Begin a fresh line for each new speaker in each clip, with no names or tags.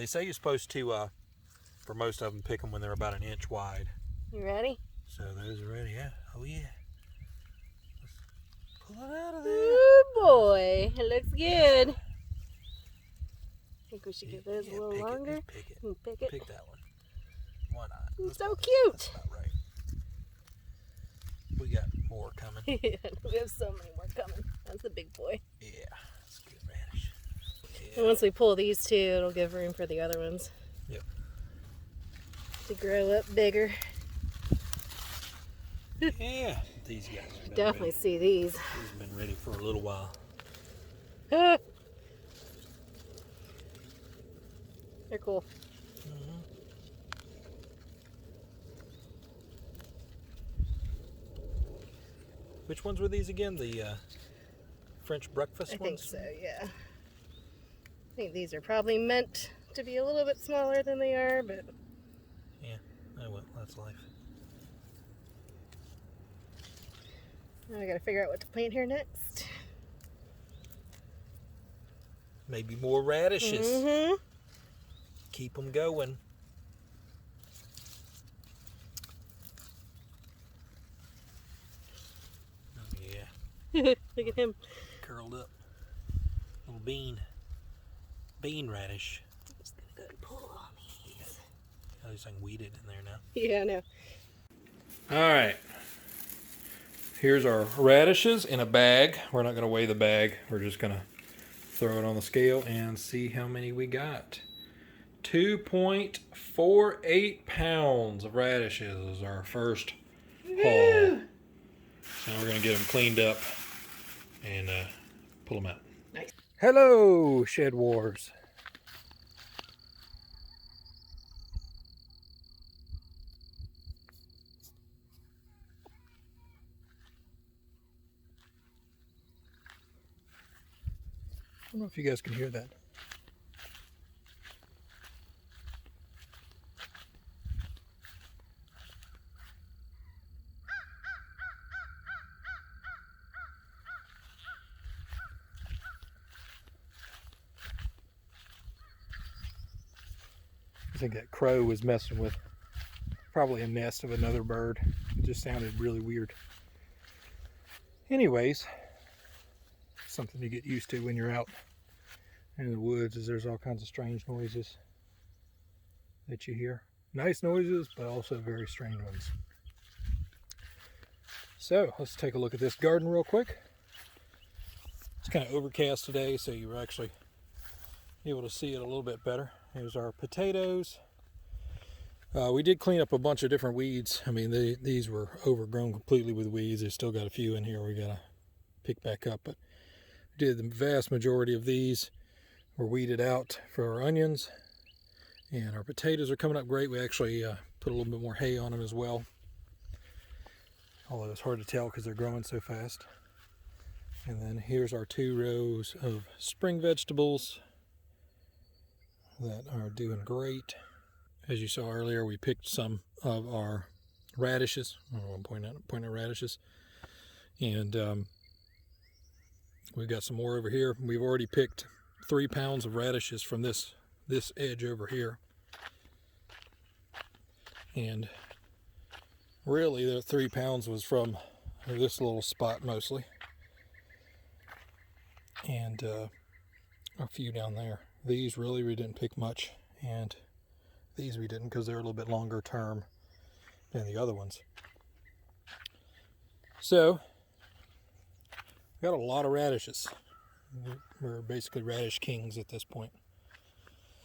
say you're supposed to, for most of them, pick them when they're about 1 inch wide.
You ready?
So those are ready, yeah. Oh yeah. Let's pull it out of there.
Oh boy, it looks good. I think we should give those a little longer.
Pick it.
Pick it.
Pick that one. Why not?
It's so cute.
That's about right. We got more coming.
Yeah, we have so many more coming. That's a big boy.
Yeah, that's good radish. Yeah.
And once we pull these two, it'll give room for the other ones.
Yep.
To grow up bigger.
Yeah, these guys have been
Definitely
ready.
see these.
These have been ready for a little while.
They're cool.
Mm-hmm. Which ones were these again? The French breakfast
I
ones?
think so, yeah. I think these are probably meant to be a little bit smaller than they are, but...
Yeah, oh well, that's life.
Now I gotta figure out what to plant here next.
Maybe more radishes.
Mm-hmm.
Keep them going. Oh yeah,
Look at him.
curled up. Little bean radish.
I'm just gonna go and pull all these.
At least I can weed it in there now.
Yeah, I know.
All right. Here's our radishes in a bag. We're not going to weigh the bag. We're just going to throw it on the scale and see how many we got. 2.48 pounds of radishes is our first haul. So now we're going to get them cleaned up and pull them out.
Nice.
Hello, Shed Wars. I don't know if you guys can hear that. I think that crow was messing with probably a nest of another bird. It just sounded really weird. Anyways, something you get used to when you're out in the woods is there's all kinds of strange noises that you hear. Nice noises, but also very strange ones. So let's take a look at this garden real quick. It's kind of overcast today, so you're actually able to see it a little bit better. Here's our potatoes. We did clean up a bunch of different weeds. I mean, these were overgrown completely with weeds. There's still got a few in here we gotta pick back up, but we did the vast majority of these were weeded out for our onions, and our potatoes are coming up great. We actually put a little bit more hay on them as well, although it's hard to tell because they're growing so fast. And then here's our 2 rows of spring vegetables that are doing great. As you saw earlier, we picked some of our radishes. I want to point out radishes. And we've got some more over here. We've already picked 3 pounds of radishes from this edge over here. And really the 3 pounds was from this little spot mostly. And a few down there. These really we didn't pick much, and these we didn't because they're a little bit longer term than the other ones. So we got a lot of radishes. We're basically radish kings at this point.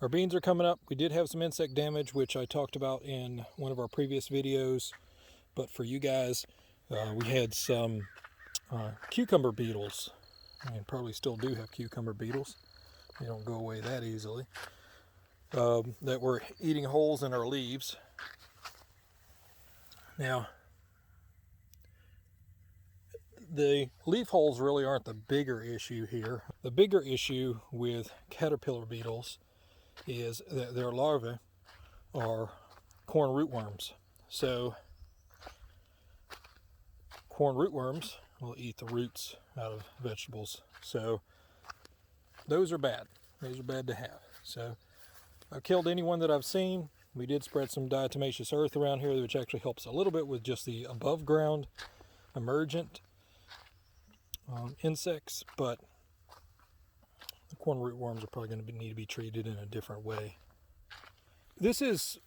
Our beans are coming up. We did have some insect damage, which I talked about in one of our previous videos, but for you guys, we had some cucumber beetles, and probably still do have cucumber beetles. They don't go away that easily. That were eating holes in our leaves. Now, the leaf holes really aren't the bigger issue here. The bigger issue with caterpillar beetles is that their larvae are corn rootworms. So, corn rootworms will eat the roots out of vegetables. So, those are bad. Those are bad to have. So, killed anyone that I've seen. We did spread some diatomaceous earth around here, which actually helps a little bit with just the above ground emergent insects, but the corn rootworms are probably going to need to be treated in a different way. This is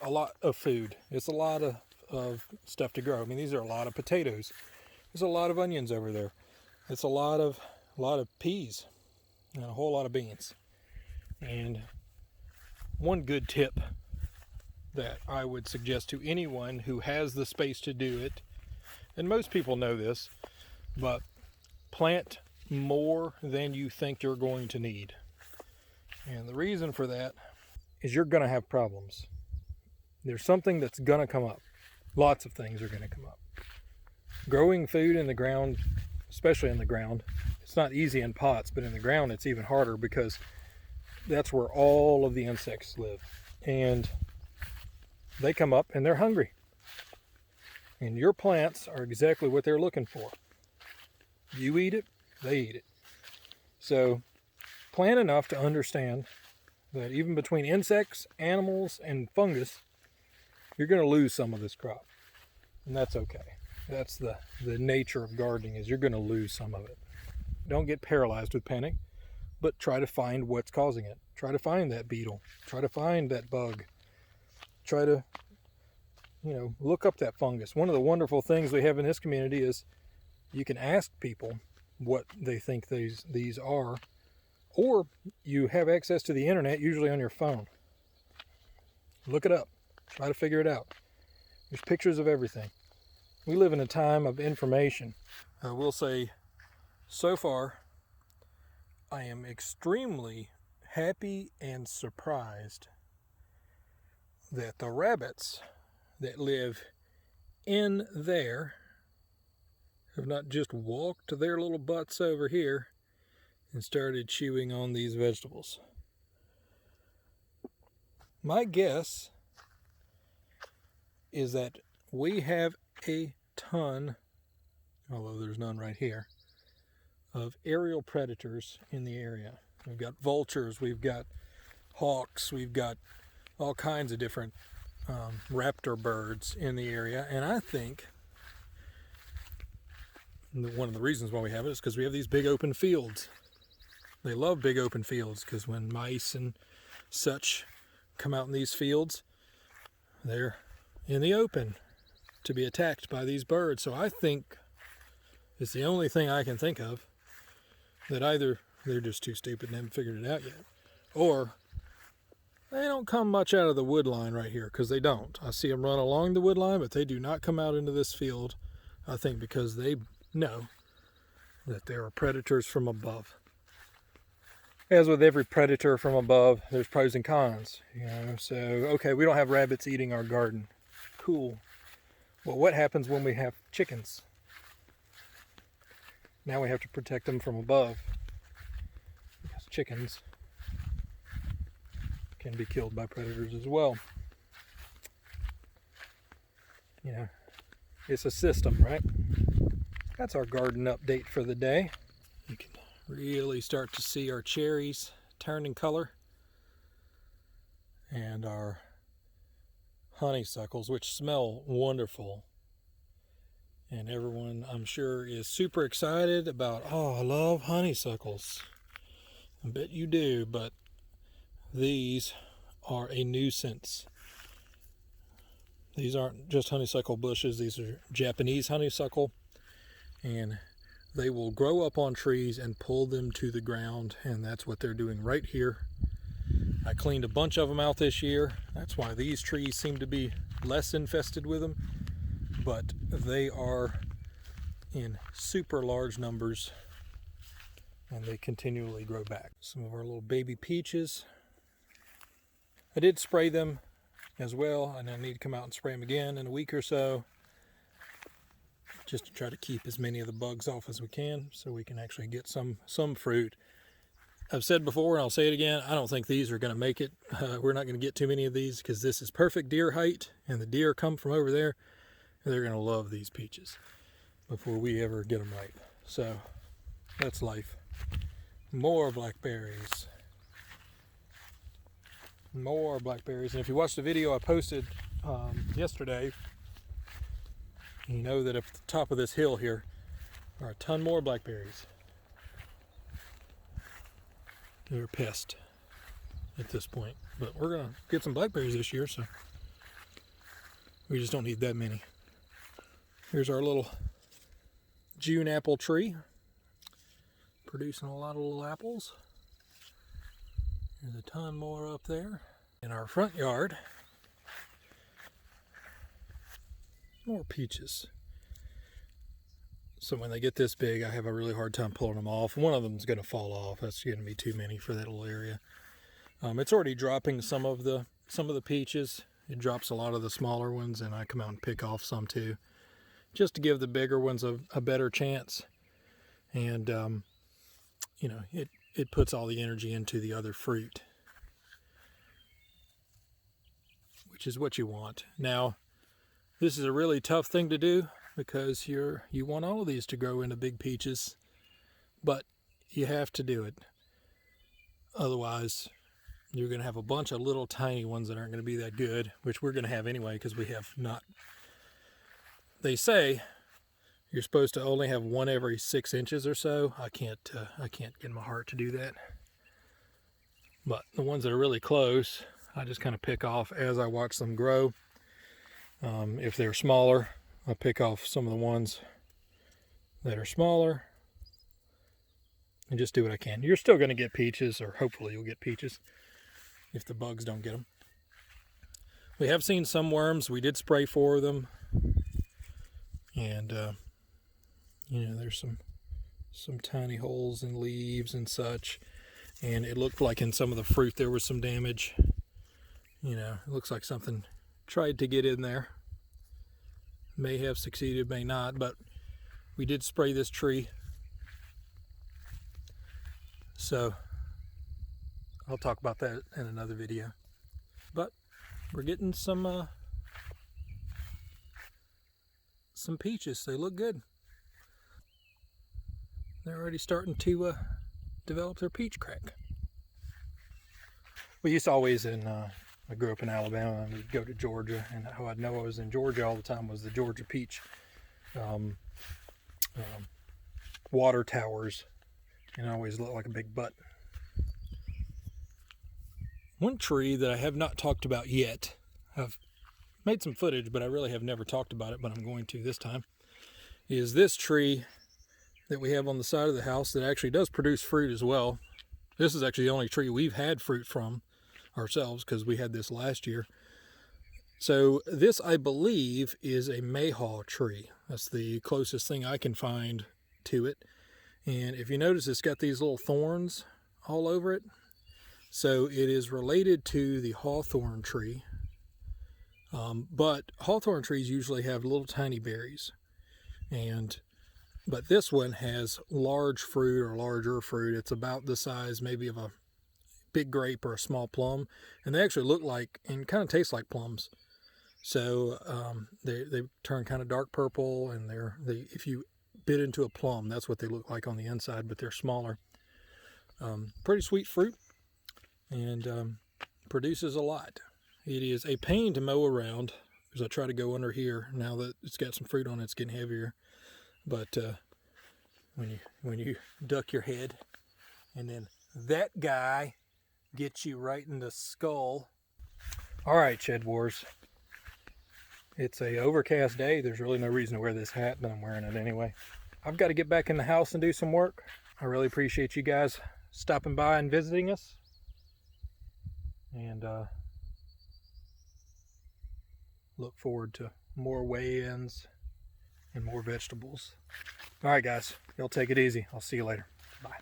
a lot of food. It's a lot of stuff to grow. I mean, these are a lot of potatoes. There's a lot of onions over there. It's a lot of peas and a whole lot of beans. And one good tip that I would suggest to anyone who has the space to do it, and most people know this, but plant more than you think you're going to need. And the reason for that is you're going to have problems. There's something that's going to come up. Lots of things are going to come up. Growing food in the ground, especially in the ground, it's not easy in pots, but in the ground it's even harder because that's where all of the insects live. And they come up and they're hungry. And your plants are exactly what they're looking for. You eat it, they eat it. So plant enough to understand that even between insects, animals, and fungus, you're going to lose some of this crop. And that's okay. That's the nature of gardening, is you're going to lose some of it. Don't get paralyzed with panic, but try to find what's causing it. Try to find that beetle. Try to find that bug. Try to, look up that fungus. One of the wonderful things we have in this community is you can ask people what they think these are, or you have access to the internet, usually on your phone. Look it up. Try to figure it out. There's pictures of everything. We live in a time of information. I will say, so far, I am extremely happy and surprised that the rabbits that live in there have not just walked their little butts over here and started chewing on these vegetables. My guess is that we have a ton, although there's none right here, of aerial predators in the area. We've got vultures, we've got hawks, we've got all kinds of different raptor birds in the area. And I think one of the reasons why we have it is because we have these big open fields. They love big open fields because when mice and such come out in these fields, they're in the open to be attacked by these birds. So I think it's the only thing I can think of that either they're just too stupid and haven't figured it out yet, or they don't come much out of the wood line right here, because they don't. I see them run along the wood line, but they do not come out into this field, I think because they know that there are predators from above. As with every predator from above, there's pros and cons, So, okay, we don't have rabbits eating our garden. Cool. Well, what happens when we have chickens? Now we have to protect them from above, because chickens can be killed by predators as well. It's a system, right? That's our garden update for the day. You can really start to see our cherries turning color, and our honeysuckles, which smell wonderful. And everyone, I'm sure, is super excited about, oh, I love honeysuckles. I bet you do, but these are a nuisance. These aren't just honeysuckle bushes, these are Japanese honeysuckle, and they will grow up on trees and pull them to the ground, and that's what they're doing right here. I cleaned a bunch of them out this year. That's why these trees seem to be less infested with them, but they are in super large numbers and they continually grow back. Some of our little baby peaches. I did spray them as well, and I need to come out and spray them again in a week or so, just to try to keep as many of the bugs off as we can so we can actually get some fruit. I've said before, and I'll say it again, I don't think these are going to make it. We're not going to get too many of these because this is perfect deer height, and the deer come from over there, and they're going to love these peaches before we ever get them ripe. So that's life. More blackberries. More blackberries. And if you watched the video I posted yesterday, you know that up at the top of this hill here are a ton more blackberries. They're pissed at this point, but we're gonna get some blackberries this year, so we just don't need that many. Here's our little June apple tree, producing a lot of little apples. There's a ton more up there. In our front yard, more peaches. So when they get this big, I have a really hard time pulling them off. One of them is going to fall off. That's going to be too many for that little area. It's already dropping some of the peaches. It drops a lot of the smaller ones, and I come out and pick off some too, just to give the bigger ones a better chance. And you know, it puts all the energy into the other fruit, which is what you want. Now, this is a really tough thing to do because you want all of these to grow into big peaches, but you have to do it. Otherwise, you're going to have a bunch of little tiny ones that aren't going to be that good, which we're going to have anyway because we have not. They say you're supposed to only have one every 6 inches or so. I can't get in my heart to do that. But the ones that are really close, I just kind of pick off as I watch them grow. If they're smaller, I'll pick off some of the ones that are smaller and just do what I can. You're still going to get peaches, or hopefully you'll get peaches if the bugs don't get them. We have seen some worms. We did spray for them, and you know, there's some tiny holes in leaves and such, and it looked like in some of the fruit there was some damage. You know, it looks like something tried to get in there. May have succeeded, may not, but we did spray this tree. So I'll talk about that in another video. But we're getting some peaches. They look good. They're already starting to develop their peach crack. We used to always I grew up in Alabama, and we'd go to Georgia, and how I'd know I was in Georgia all the time was the Georgia peach water towers, and it always looked like a big butt. One tree that I have not talked about yet, I've made some footage, but I really have never talked about it, but I'm going to this time, is this tree that we have on the side of the house that actually does produce fruit as well. This is actually the only tree we've had fruit from ourselves, because we had this last year. So this, I believe, is a mayhaw tree. That's the closest thing I can find to it. And if you notice, it's got these little thorns all over it. So it is related to the hawthorn tree. But hawthorn trees usually have little tiny berries. But this one has large fruit, or larger fruit. It's about the size maybe of a big grape or a small plum, and they actually look like and kind of taste like plums. So they turn kind of dark purple, and if you bit into a plum, that's what they look like on the inside, but they're smaller. Pretty sweet fruit, and produces a lot. It is a pain to mow around, because I try to go under here. Now that it's got some fruit on it, it's getting heavier. But when you duck your head, and then that guy gets you right in the skull. All right, Shed Wars. It's a overcast day. There's really no reason to wear this hat, but I'm wearing it anyway. I've got to get back in the house and do some work. I really appreciate you guys stopping by and visiting us. And look forward to more weigh-ins and more vegetables. All right, guys. Y'all take it easy. I'll see you later. Bye.